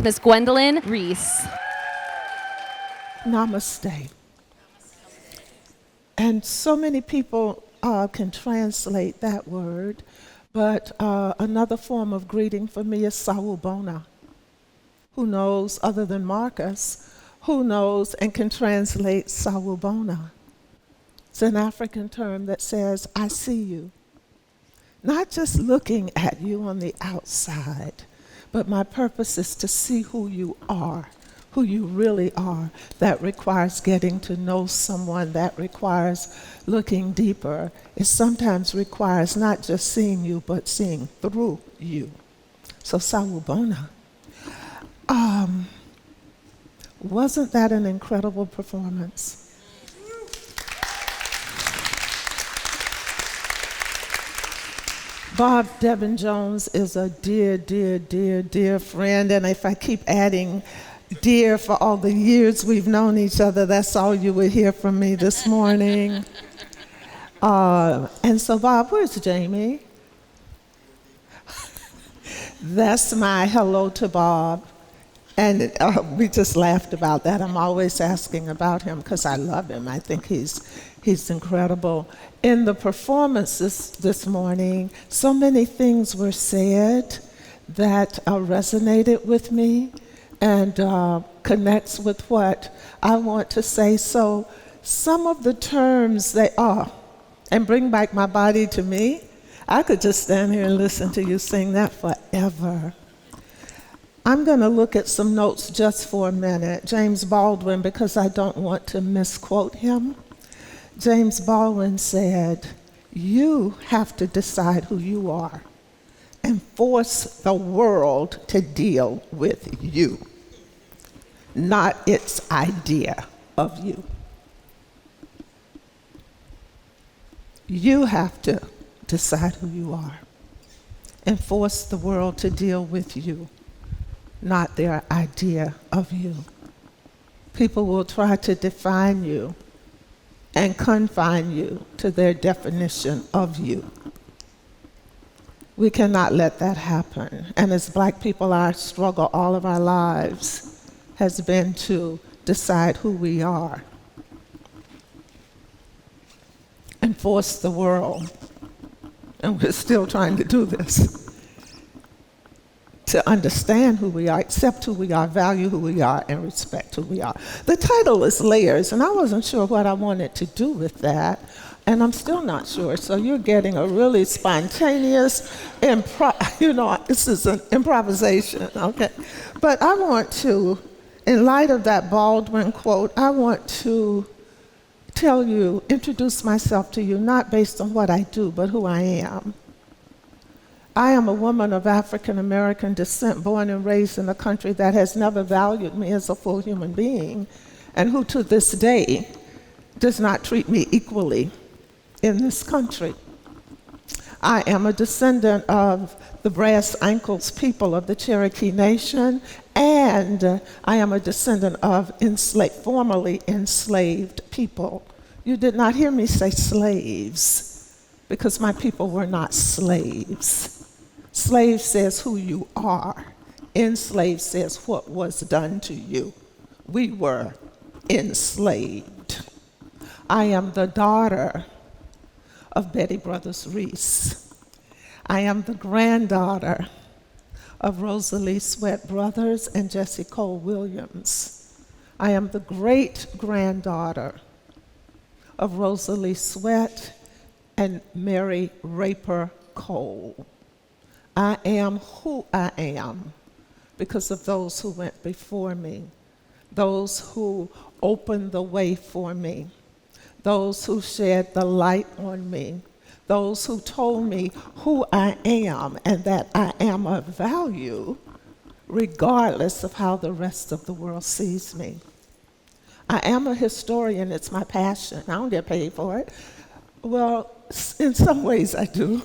Miss Gwendolyn Reese. Namaste. And so many people can translate that word, but another form of greeting for me is sawubona. Who knows, other than Marcus, who knows and can translate sawubona? It's an African term that says, I see you. Not just looking at you on the outside, but my purpose is to see who you are, who you really are. That requires getting to know someone. That requires looking deeper. It sometimes requires not just seeing you, but seeing through you. So sawubona. Wasn't that an incredible performance? Bob Devin Jones is a dear, dear, dear, dear friend, and if I keep adding dear for all the years we've known each other, that's all you would hear from me this morning. And so Bob, where's Jamie? That's my hello to Bob. And we just laughed about that. I'm always asking about him because I love him. I think he's incredible. In the performances this morning, so many things were said that resonated with me and connects with what I want to say. So some of the terms they are, and bring back my body to me, I could just stand here and listen to you sing that forever. I'm going to look at some notes just for a minute. James Baldwin, because I don't want to misquote him. James Baldwin said, you have to decide who you are and force the world to deal with you, not its idea of you. You have to decide who you are and force the world to deal with you, not their idea of you. People will try to define you and confine you to their definition of you. We cannot let that happen. And as Black people, our struggle all of our lives has been to decide who we are and force the world, and we're still trying to do this, to understand who we are, accept who we are, value who we are, and respect who we are. The title is Layers, and I wasn't sure what I wanted to do with that, and I'm still not sure. So you're getting a really spontaneous, this is an improvisation, okay? But I want to, in light of that Baldwin quote, I want to introduce myself to you, not based on what I do, but who I am. I am a woman of African American descent, born and raised in a country that has never valued me as a full human being, and who to this day does not treat me equally in this country. I am a descendant of the Brass Ankles people of the Cherokee Nation, and I am a descendant of formerly enslaved people. You did not hear me say slaves, because my people were not slaves. Slave says who you are. Enslaved says what was done to you. We were enslaved. I am the daughter of Betty Brothers Reese. I am the granddaughter of Rosalie Sweat Brothers and Jessie Cole Williams. I am the great-granddaughter of Rosalie Sweat and Mary Raper Cole. I am who I am because of those who went before me, those who opened the way for me, those who shed the light on me, those who told me who I am and that I am of value regardless of how the rest of the world sees me. I am a historian, it's my passion. I don't get paid for it. Well, in some ways I do.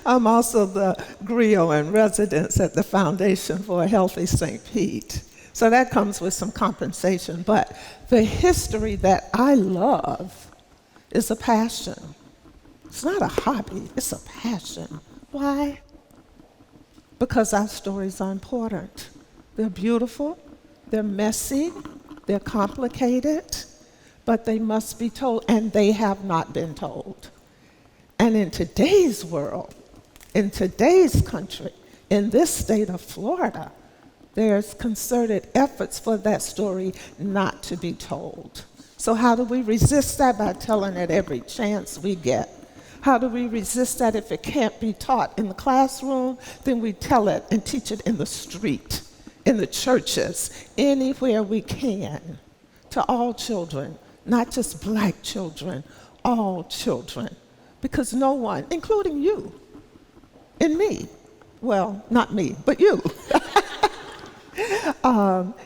I'm also the griot in residence at the Foundation for a Healthy St. Pete. So that comes with some compensation. But the history that I love is a passion. It's not a hobby, it's a passion. Why? because our stories are important. They're beautiful, they're messy, they're complicated, but they must be told, and they have not been told. And in today's world, in today's country, in this state of Florida, there's concerted efforts for that story not to be told. So how do we resist that? By telling it every chance we get. How do we resist that? If it can't be taught in the classroom, then we tell it and teach it in the street, in the churches, anywhere we can, to all children, not just black children, all children. Because no one, including you and me, well, not me, but you,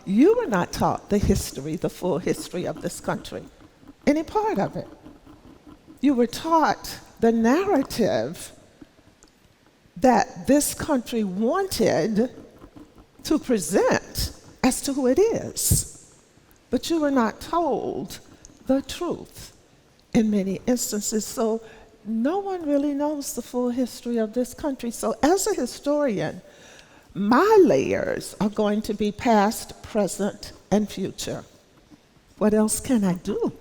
you were not taught the history, the full history of this country, any part of it. You were taught the narrative that this country wanted to present as to who it is. But you were not told the truth in many instances. So no one really knows the full history of this country. So as a historian, my layers are going to be past, present, and future. What else can I do?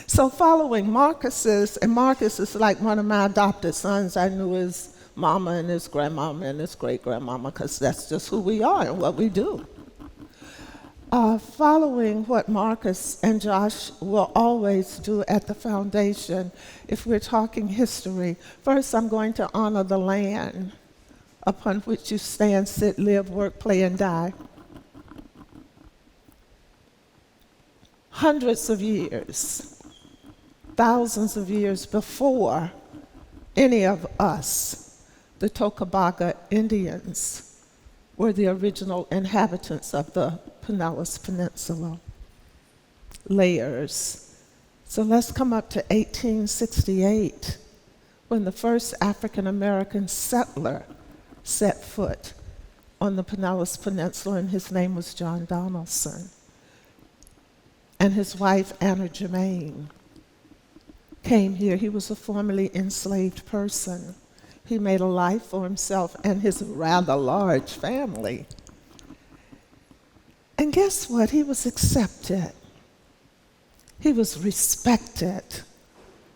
So following Marcus's, and Marcus is like one of my adopted sons. I knew his mama and his grandmama and his great-grandmama because that's just who we are and what we do. Following what Marcus and Josh will always do at the foundation, if we're talking history, first I'm going to honor the land upon which you stand, sit, live, work, play, and die. Hundreds of years, thousands of years before any of us, the Tocobaga Indians were the original inhabitants of the Pinellas Peninsula. Layers. So let's come up to 1868, when the first African American settler set foot on the Pinellas Peninsula, and his name was John Donaldson. And his wife, Anna Germain, came here. He was a formerly enslaved person. He made a life for himself and his rather large family. And guess what? He was accepted. He was respected.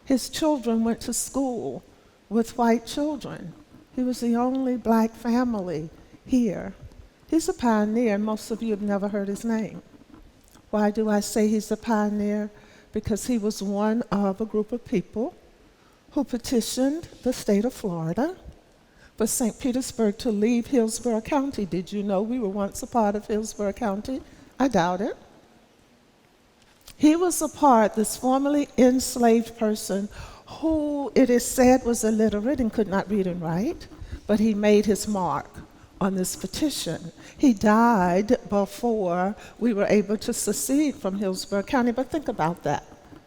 His children went to school with white children. He was the only black family here. He's a pioneer, and most of you have never heard his name. Why do I say he's a pioneer? Because he was one of a group of people who petitioned the state of Florida for St. Petersburg to leave Hillsborough County. Did you know we were once a part of Hillsborough County? I doubt it. He was a part, this formerly enslaved person, who it is said was illiterate and could not read and write, but he made his mark on this petition. He died before we were able to secede from Hillsborough County, but think about that.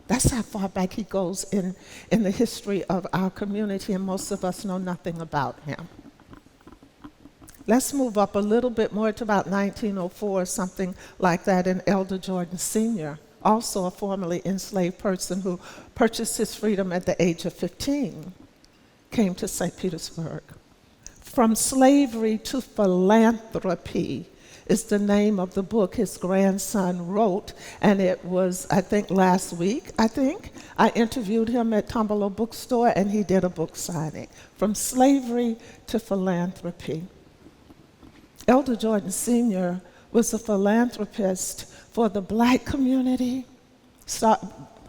That's how far back he goes in the history of our community, and most of us know nothing about him. Let's move up a little bit more to about 1904, something like that, and Elder Jordan Sr., also a formerly enslaved person who purchased his freedom at the age of 15, came to St. Petersburg. From Slavery to Philanthropy is the name of the book his grandson wrote, and it was, I think, last week, I interviewed him at Tombolo Bookstore, and he did a book signing. From Slavery to Philanthropy. Elder Jordan Sr. was a philanthropist for the black community,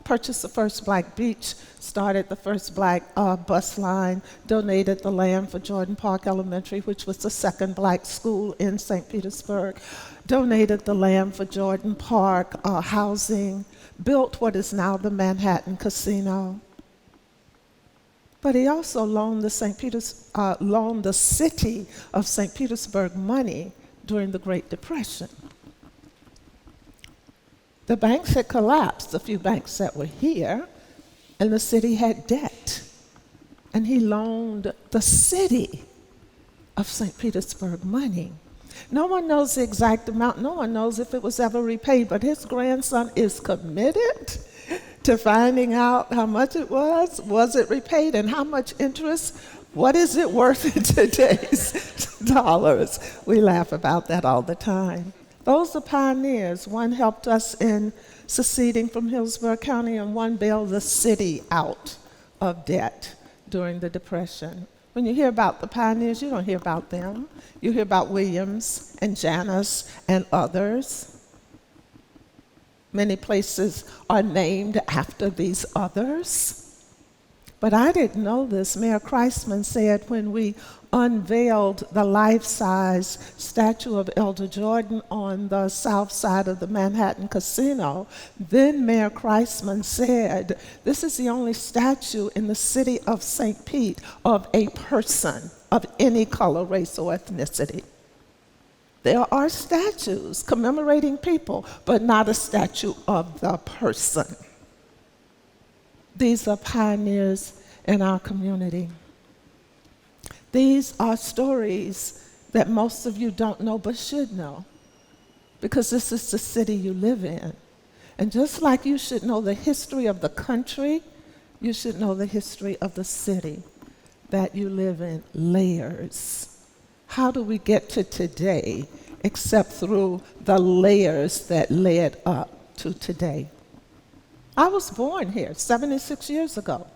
purchased the first black beach, started the first black bus line, donated the land for Jordan Park Elementary, which was the second black school in St. Petersburg, donated the land for Jordan Park housing, built what is now the Manhattan Casino. But he also loaned the city of St. Petersburg money during the Great Depression. The banks had collapsed, a few banks that were here, and the city had debt. And he loaned the city of St. Petersburg money. No one knows the exact amount. No one knows if it was ever repaid, but his grandson is committed to finding out how much it was it repaid, and how much interest What is it worth in today's dollars? We laugh about that all the time. Those are pioneers. One helped us in seceding from Hillsborough County, and one bailed the city out of debt during the Depression. When you hear about the pioneers, you don't hear about them. You hear about Williams and Janus and others. Many places are named after these others. But I didn't know this. Mayor Kreisman said when we unveiled the life-size statue of Elder Jordan on the south side of the Manhattan Casino, then Mayor Kreisman said, this is the only statue in the city of St. Pete of a person of any color, race, or ethnicity. There are statues commemorating people, but not a statue of the person. These are pioneers in our community. These are stories that most of you don't know but should know, because this is the city you live in. And just like you should know the history of the country, you should know the history of the city that you live in. Layers. How do we get to today except through the layers that led up to today? I was born here 76 years ago.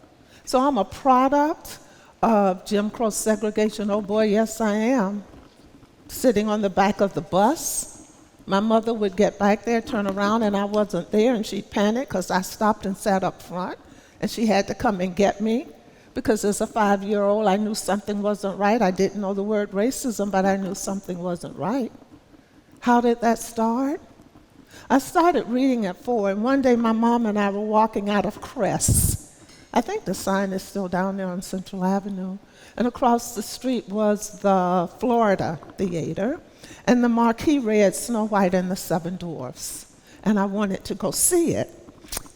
So I'm a product of Jim Crow segregation. Oh boy, yes I am. Sitting on the back of the bus. My mother would get back there, turn around, and I wasn't there, and she'd panic because I stopped and sat up front, and she had to come and get me because as a 5-year-old, I knew something wasn't right. I didn't know the word racism, but I knew something wasn't right. How did that start? I started reading at 4, and one day my mom and I were walking out of Crest. I think the sign is still down there on Central Avenue. And across the street was the Florida Theater, and the marquee read Snow White and the Seven Dwarfs. And I wanted to go see it.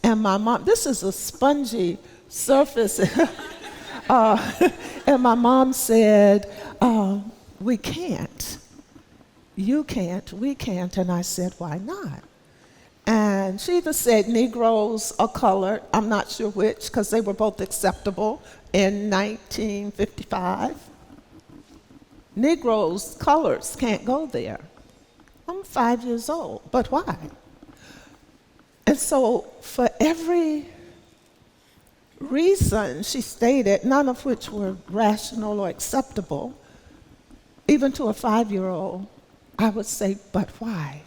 And my mom, this is a spongy surface, and my mom said, we can't. You can't, we can't. And I said, why not? And she either said Negroes or colored, I'm not sure which, because they were both acceptable in 1955. Negroes, coloreds can't go there. I'm 5 years old, but why? And so for every reason she stated, none of which were rational or acceptable, even to a 5-year-old, I would say, but why?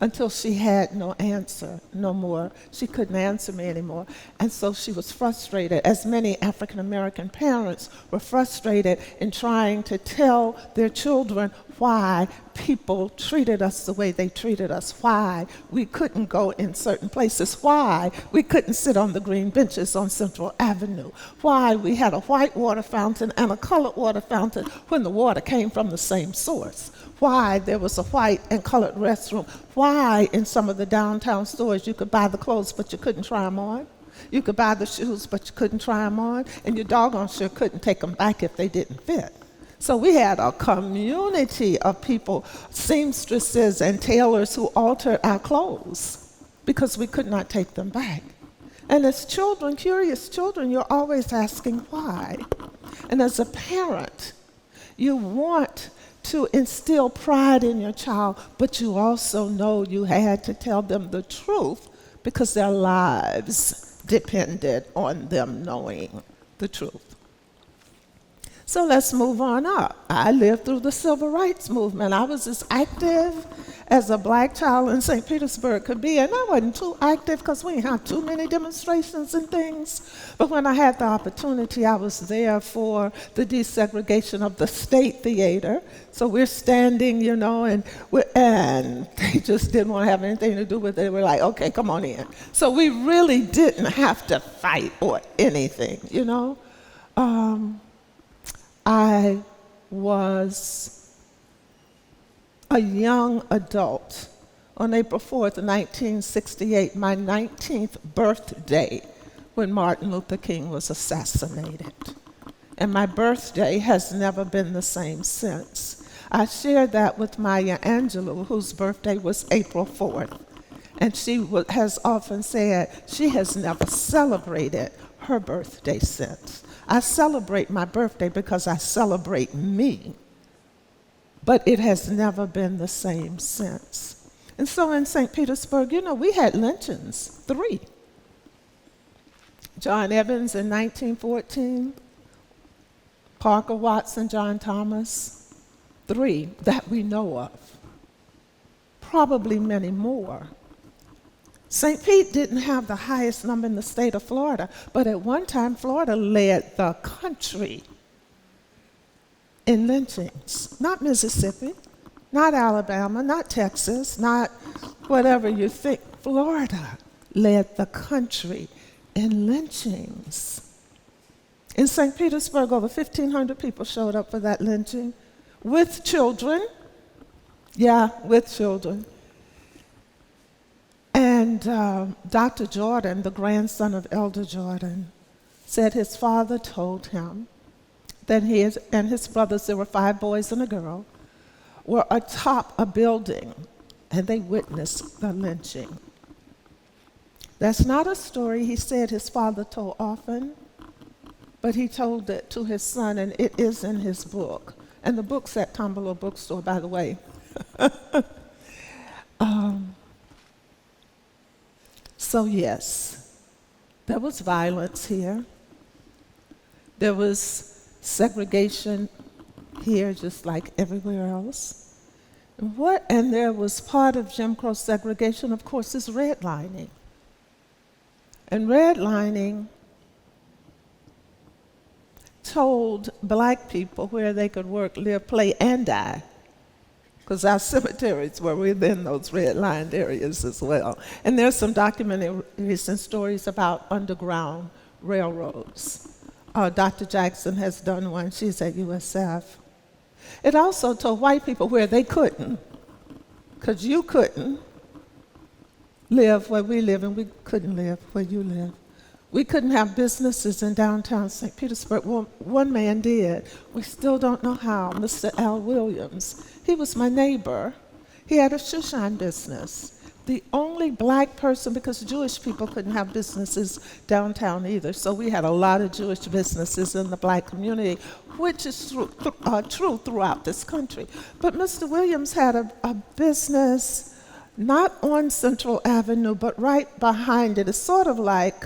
Until she had no answer, no more. She couldn't answer me anymore. And so she was frustrated, as many African American parents were frustrated in trying to tell their children why people treated us the way they treated us, why we couldn't go in certain places, why we couldn't sit on the green benches on Central Avenue, why we had a white water fountain and a colored water fountain when the water came from the same source, why there was a white and colored restroom, why in some of the downtown stores you could buy the clothes but you couldn't try them on. You could buy the shoes but you couldn't try them on, and you doggone sure couldn't take them back if they didn't fit. So we had a community of people, seamstresses and tailors, who altered our clothes because we could not take them back. And as children, curious children, you're always asking why. And as a parent, you want to instill pride in your child, but you also know you had to tell them the truth because their lives depended on them knowing the truth. So let's move on up. I lived through the civil rights movement. I was as active as a black child in St. Petersburg could be, and I wasn't too active because we didn't have too many demonstrations and things. But when I had the opportunity, I was there for the desegregation of the State Theater. So we're standing, you know, and they just didn't want to have anything to do with it. They were like, okay, come on in. So we really didn't have to fight or anything, you know. I was a young adult on April 4th, 1968, my 19th birthday, when Martin Luther King was assassinated. And my birthday has never been the same since. I shared that with Maya Angelou, whose birthday was April 4th. And she has often said she has never celebrated her birthday since. I celebrate my birthday because I celebrate me, but it has never been the same since. And so in St. Petersburg, we had lynchings, 3. John Evans in 1914, Parker Watson, John Thomas, 3 that we know of. Probably many more. St. Pete didn't have the highest number in the state of Florida, but at one time Florida led the country in lynchings. Not Mississippi, not Alabama, not Texas, not whatever you think. Florida led the country in lynchings. In St. Petersburg, over 1,500 people showed up for that lynching with children. Yeah, with children. And Dr. Jordan, the grandson of Elder Jordan, said his father told him that he and his brothers, there were 5 boys and a girl, were atop a building, and they witnessed the lynching. That's not a story he said his father told often, but he told it to his son, and it is in his book. And the book's at Tampa bookstore, by the way. So yes, there was violence here. There was segregation here just like everywhere else. And there was part of Jim Crow segregation, of course, is redlining. And redlining told black people where they could work, live, play, and die, because our cemeteries were within those red-lined areas as well. And there's some documentaries and stories about underground railroads. Dr. Jackson has done one. She's at USF. It also told white people where they couldn't, because you couldn't live where we live, and we couldn't live where you live. We couldn't have businesses in downtown St. Petersburg. Well, one man did. We still don't know how, Mr. Al Williams. He was my neighbor. He had a shoe shine business. The only black person, because Jewish people couldn't have businesses downtown either, so we had a lot of Jewish businesses in the black community, which is true throughout this country. But Mr. Williams had a business not on Central Avenue, but right behind it. It's sort of like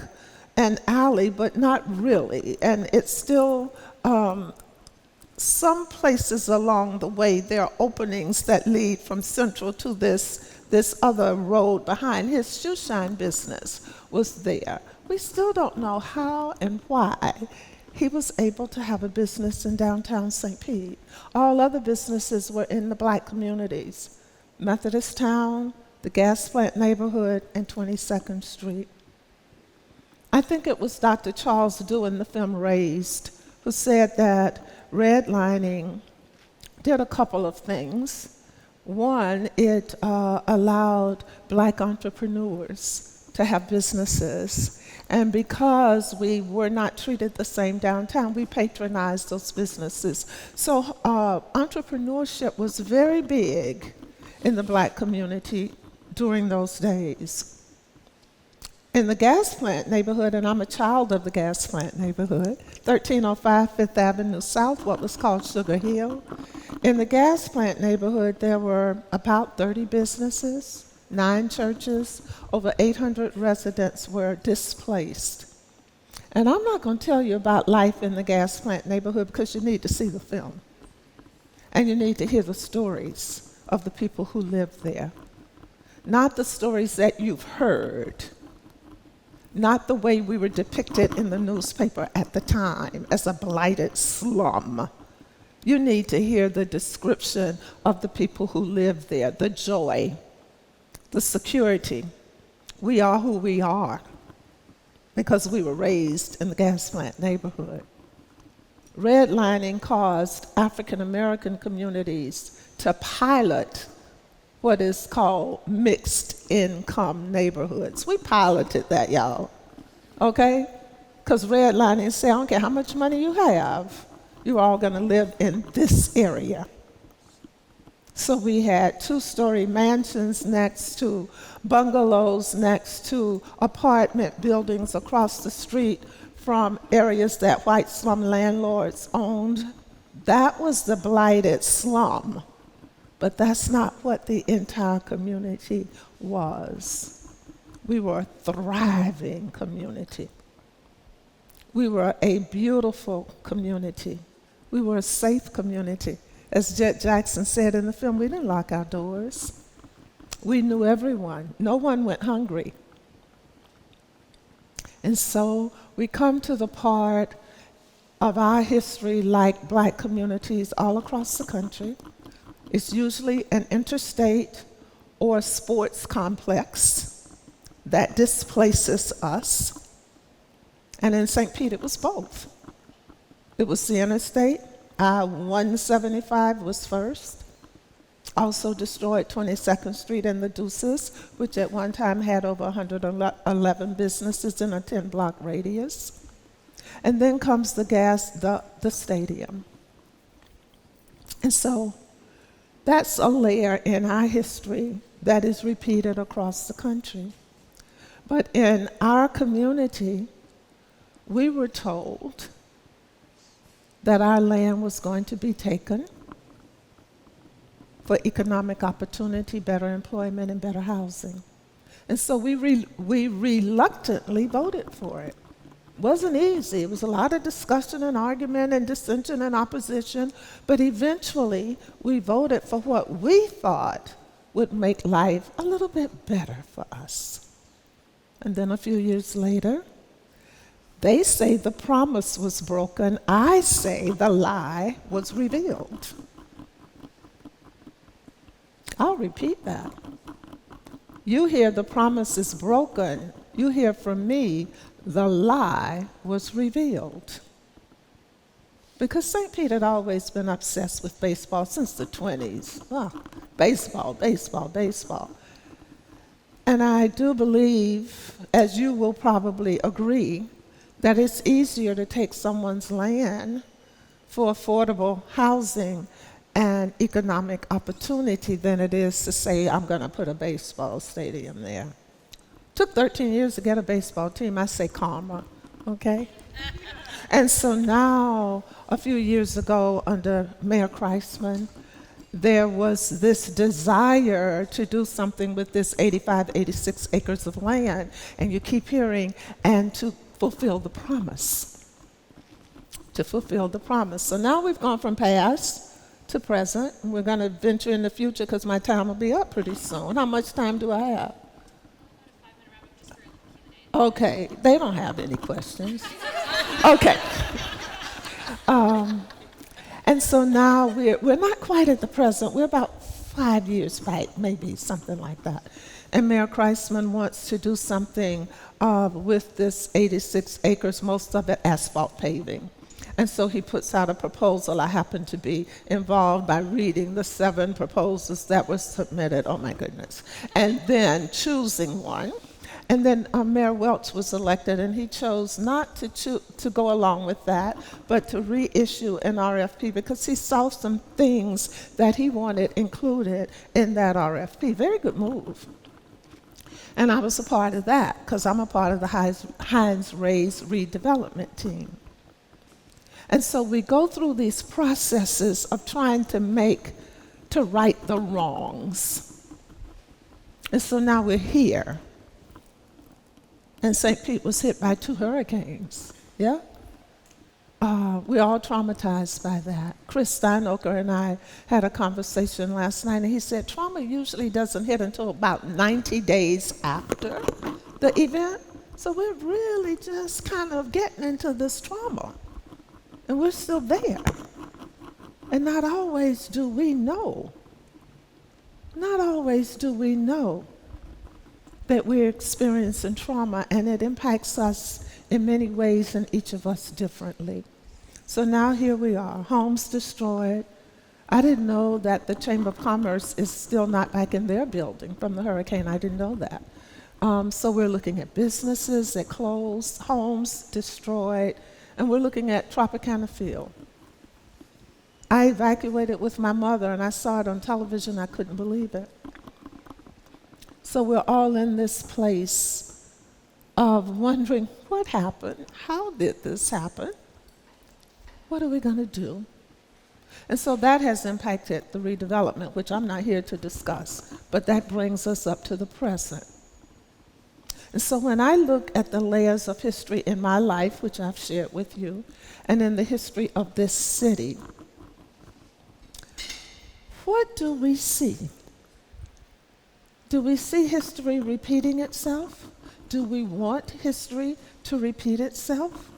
an alley, but not really. And it's still, some places along the way, there are openings that lead from Central to this other road behind. His shoe shine business was there. We still don't know how and why he was able to have a business in downtown St. Pete. All other businesses were in the black communities: Methodist Town, the gas plant neighborhood, and 22nd Street. I think it was Dr. Charles Dew in the film Raised who said that redlining did a couple of things. One, it allowed black entrepreneurs to have businesses. And because we were not treated the same downtown, we patronized those businesses. So entrepreneurship was very big in the black community during those days. In the gas plant neighborhood, and I'm a child of the gas plant neighborhood, 1305 Fifth Avenue South, what was called Sugar Hill. In the gas plant neighborhood, there were about 30 businesses, 9 churches, over 800 residents were displaced. And I'm not going to tell you about life in the gas plant neighborhood because you need to see the film. And you need to hear the stories of the people who lived there. Not the stories that you've heard, not the way we were depicted in the newspaper at the time as a blighted slum. You need to hear the description of the people who lived there, the joy, the security. We are who we are because we were raised in the gas plant neighborhood. Redlining caused African American communities to pilot what is called mixed income neighborhoods. We piloted that, y'all, okay? Because redlining said, I don't care how much money you have, you're all gonna live in this area. So we had 2-story mansions next to bungalows, next to apartment buildings across the street from areas that white slum landlords owned. That was the blighted slum. But that's not what the entire community was. We were a thriving community. We were a beautiful community. We were a safe community. As Jet Jackson said in the film, we didn't lock our doors. We knew everyone. No one went hungry. And so we come to the part of our history like black communities all across the country. It's usually an interstate or sports complex that displaces us. And in St. Pete, it was both. It was the interstate. I-175 was first. Also destroyed 22nd Street and the Deuces, which at one time had over 111 businesses in a 10-block radius. And then comes the stadium. And so that's a layer in our history that is repeated across the country. But in our community, we were told that our land was going to be taken for economic opportunity, better employment, and better housing. And so we reluctantly voted for it. Wasn't easy. It was a lot of discussion and argument and dissension and opposition, but eventually we voted for what we thought would make life a little bit better for us. And then a few years later, they say the promise was broken. I say the lie was revealed. I'll repeat that. You hear the promise is broken. You hear from me, the lie was revealed. Because St. Pete had always been obsessed with baseball since the 20s. Oh, baseball, baseball, baseball. And I do believe, as you will probably agree, that it's easier to take someone's land for affordable housing and economic opportunity than it is to say, I'm going to put a baseball stadium there. Took 13 years to get a baseball team. I say karma, okay? And so now, a few years ago, under Mayor Kreisman, there was this desire to do something with this 85, 86 acres of land, and you keep hearing, and to fulfill the promise. To fulfill the promise. So now we've gone from past to present, and we're going to venture in the future because my time will be up pretty soon. How much time do I have? Okay, they don't have any questions. Okay. And so now we're not quite at the present. We're about 5 years back, maybe something like that. And Mayor Kreisman wants to do something with this 86 acres, most of it asphalt paving. And so he puts out a proposal. I happen to be involved by reading the 7 proposals that were submitted. Oh my goodness. And then choosing one. And then Mayor Welch was elected, and he chose not to go along with that, but to reissue an RFP because he saw some things that he wanted included in that RFP. Very good move. And I was a part of that because I'm a part of the Hines Ray's redevelopment team. And so we go through these processes of trying to right the wrongs. And so now we're here. And St. Pete was hit by 2 hurricanes, yeah? We're all traumatized by that. Chris Steinoker and I had a conversation last night, and he said trauma usually doesn't hit until about 90 days after the event. So we're really just kind of getting into this trauma, and we're still there. And not always do we know that we're experiencing trauma, and it impacts us in many ways and each of us differently. So now here we are, homes destroyed. I didn't know that the Chamber of Commerce is still not back in their building from the hurricane. I didn't know that. So we're looking at businesses that closed, homes destroyed, and we're looking at Tropicana Field. I evacuated with my mother, and I saw it on television. I couldn't believe it. So we're all in this place of wondering what happened, how did this happen? What are we going to do? And so that has impacted the redevelopment, which I'm not here to discuss, but that brings us up to the present. And so when I look at the layers of history in my life, which I've shared with you, and in the history of this city, what do we see? Do we see history repeating itself? Do we want history to repeat itself?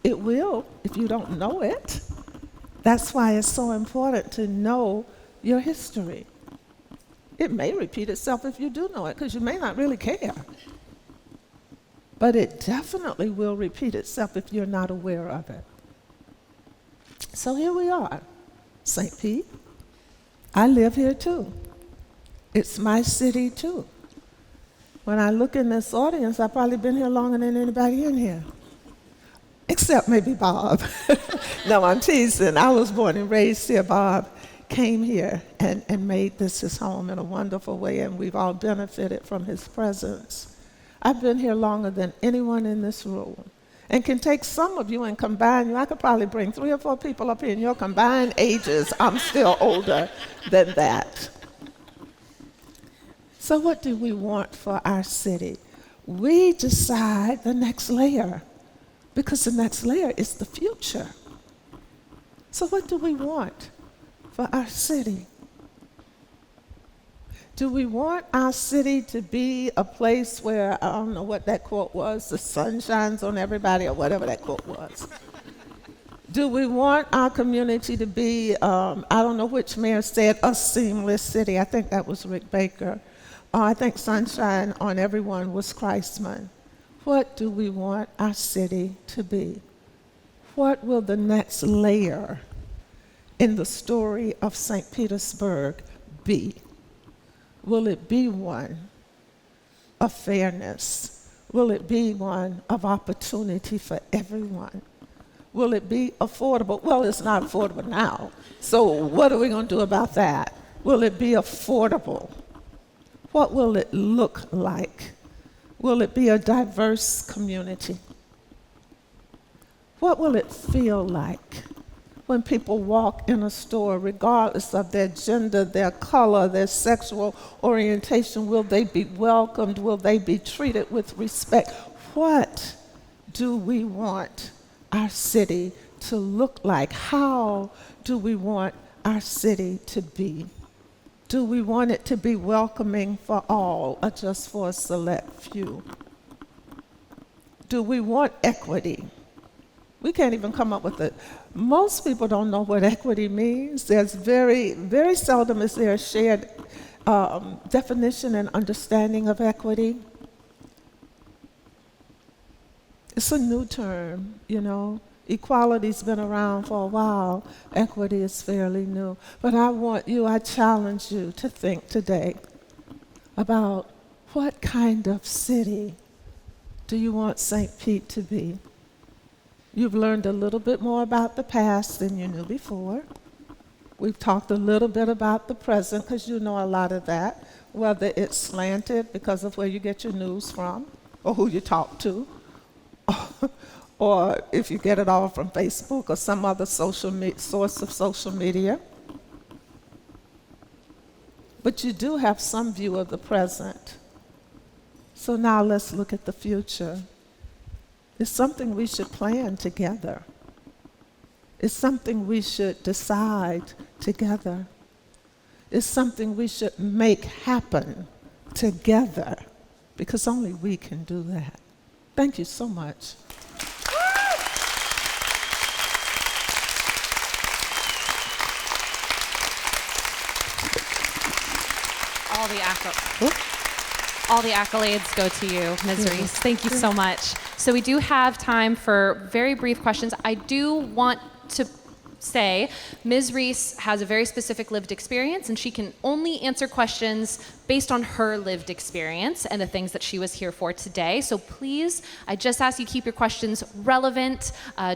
It will if you don't know it. That's why it's so important to know your history. It may repeat itself if you do know it, because you may not really care. But it definitely will repeat itself if you're not aware of it. So here we are, St. Pete. I live here too. It's my city too. When I look in this audience, I've probably been here longer than anybody in here. Except maybe Bob. No, I'm teasing. I was born and raised here. Bob came here and made this his home in a wonderful way, and we've all benefited from his presence. I've been here longer than anyone in this room, and can take some of you and combine you. I could probably bring 3 or 4 people up here in your combined ages. I'm still older than that. So what do we want for our city? We decide the next layer, because the next layer is the future. So what do we want for our city? Do we want our city to be a place where, I don't know what that quote was, the sun shines on everybody, or whatever that quote was? Do we want our community to be, I don't know which mayor said, a seamless city? I think that was Rick Baker. I think sunshine on everyone was Christman. What do we want our city to be? What will the next layer in the story of St. Petersburg be? Will it be one of fairness? Will it be one of opportunity for everyone? Will it be affordable? Well, it's not affordable now. So what are we going to do about that? Will it be affordable? What will it look like? Will it be a diverse community? What will it feel like when people walk in a store, regardless of their gender, their color, their sexual orientation? Will they be welcomed? Will they be treated with respect? What do we want our city to look like? How do we want our city to be? Do we want it to be welcoming for all, or just for a select few? Do we want equity? We can't even come up with it. Most people don't know what equity means. There's very seldom is there a shared definition and understanding of equity. It's a new term, you know. Equality's been around for a while. Equity is fairly new. But I challenge you to think today about what kind of city do you want St. Pete to be? You've learned a little bit more about the past than you knew before. We've talked a little bit about the present, because you know a lot of that, whether it's slanted because of where you get your news from, or who you talk to, or if you get it all from Facebook or some other source of social media. But you do have some view of the present. So now let's look at the future. It's something we should plan together. It's something we should decide together. It's something we should make happen together, because only we can do that. Thank you so much. All the accolades go to you, Ms. Reese. Thank you so much. So we do have time for very brief questions. I do want to say Ms. Reese has a very specific lived experience, and she can only answer questions based on her lived experience and the things that she was here for today. So please, I just ask you keep your questions relevant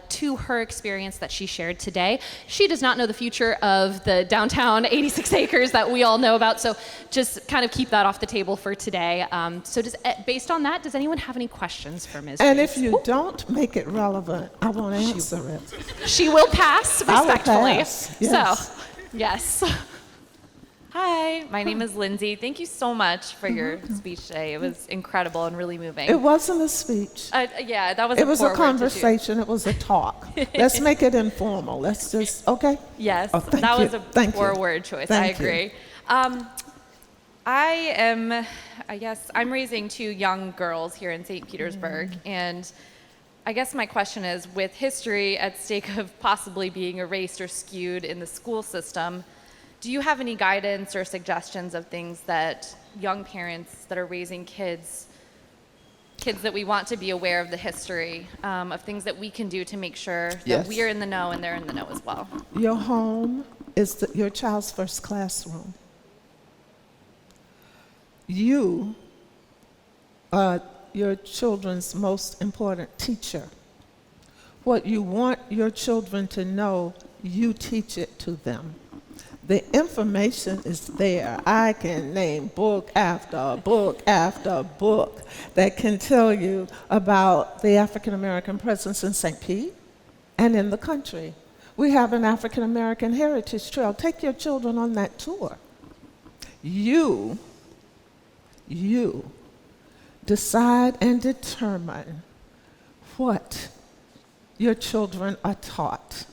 to her experience that she shared today. She does not know the future of the downtown 86 acres that we all know about, so just kind of keep that off the table for today. So based on that, does anyone have any questions for Ms. And Reese? if you don't make it relevant, I won't answer it. She will pass respectfully. I will pass, yes. So, yes. Hi, my name is Lindsay. Thank you so much for your speech today. It was incredible and really moving. It wasn't a speech. Yeah, that was It a was poor a word to conversation. It was a talk. Let's make it informal. Let's just, okay? do. Yes, Oh, thank that you. was a Thank poor you. word choice. Thank I you. agree. I guess I'm raising 2 young girls here in St. Petersburg, and I guess my question is, with history at stake of possibly being erased or skewed in the school system, do you have any guidance or suggestions of things that young parents that are raising kids that we want to be aware of the history, of things that we can do to make sure that Yes. we are in the know and they're in the know as well? Your home is your child's first classroom. You are your children's most important teacher. What you want your children to know, you teach it to them. The information is there. I can name book after book after book that can tell you about the African American presence in St. Pete and in the country. We have an African American heritage trail. Take your children on that tour. You decide and determine what your children are taught.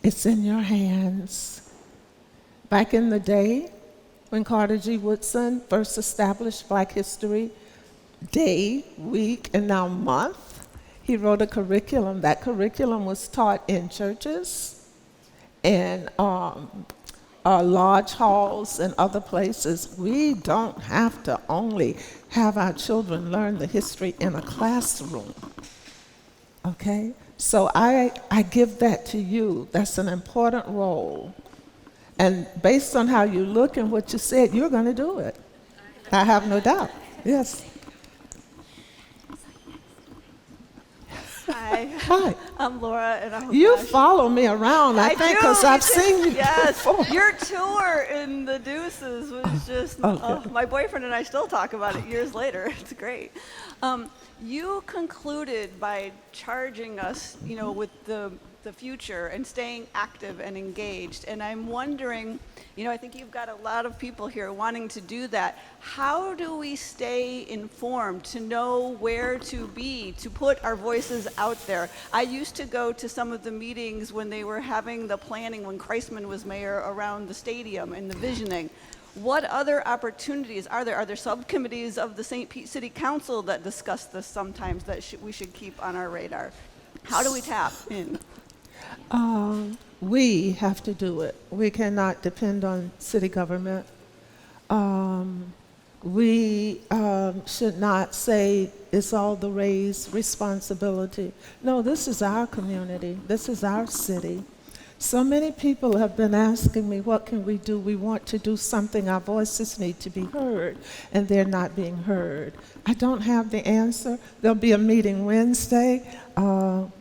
It's in your hands. Back in the day, when Carter G. Woodson first established Black History Day, week, and now month, he wrote a curriculum. That curriculum was taught in churches and lodge halls and other places. We don't have to only have our children learn the history in a classroom, okay? So I give that to you. That's an important role. And based on how you look and what you said, you're going to do it. I have no doubt. Yes. Hi. Hi. I'm Laura, and I'm. You follow me around, I think, because I've seen you Yes. before. Your tour in the Deuces was just. Okay. My boyfriend and I still talk about it years later. It's great. You concluded by charging us, with the future and staying active and engaged. And I'm wondering, I think you've got a lot of people here wanting to do that. How do we stay informed to know where to be, to put our voices out there? I used to go to some of the meetings when they were having the planning, when Kreisman was mayor, around the stadium and the visioning. What other opportunities are there? Are there subcommittees of the St. Pete City Council that discuss this sometimes that we should keep on our radar? How do we tap in? We have to do it. We cannot depend on city government. We should not say it's all the Ray's responsibility. No, this is our community. This is our city. So many people have been asking me, what can we do? We want to do something. Our voices need to be heard, and they're not being heard. I don't have the answer. There'll be a meeting Wednesday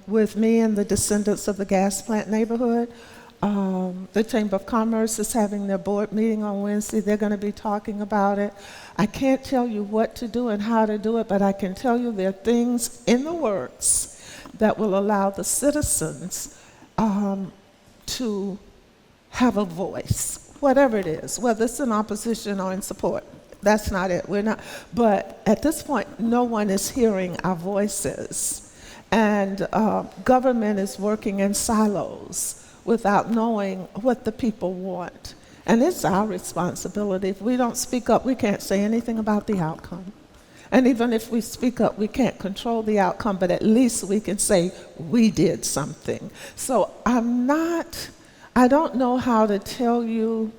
with me and the descendants of the gas plant neighborhood. The Chamber of Commerce is having their board meeting on Wednesday. They're going to be talking about it. I can't tell you what to do and how to do it, but I can tell you there are things in the works that will allow the citizens to have a voice, whatever it is, whether it's in opposition or in support. That's not it. We're not. But at this point, no one is hearing our voices. And government is working in silos without knowing what the people want. And it's our responsibility. If we don't speak up, we can't say anything about the outcome. And even if we speak up, we can't control the outcome, but at least we can say we did something. So I don't know how to tell you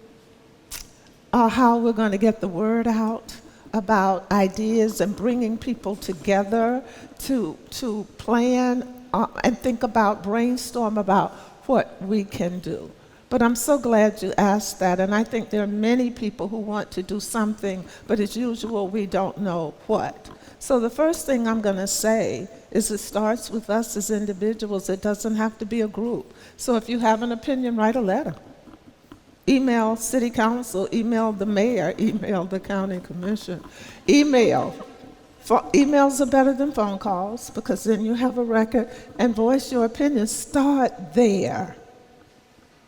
how we're going to get the word out about ideas and bringing people together to plan and think about, brainstorm about what we can do. But I'm so glad you asked that, and I think there are many people who want to do something, but as usual, we don't know what. So the first thing I'm going to say is it starts with us as individuals. It doesn't have to be a group. So if you have an opinion, write a letter. Email city council, email the mayor, email the county commission, email. Emails are better than phone calls because then you have a record, and voice your opinion. Start there.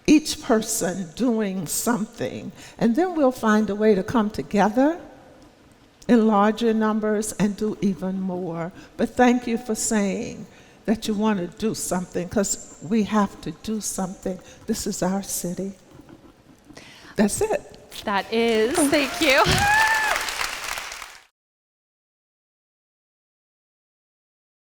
Each person doing something, and then we'll find a way to come together in larger numbers and do even more. But thank you for saying that you want to do something, because we have to do something. This is our city. That's it. That is, thank you.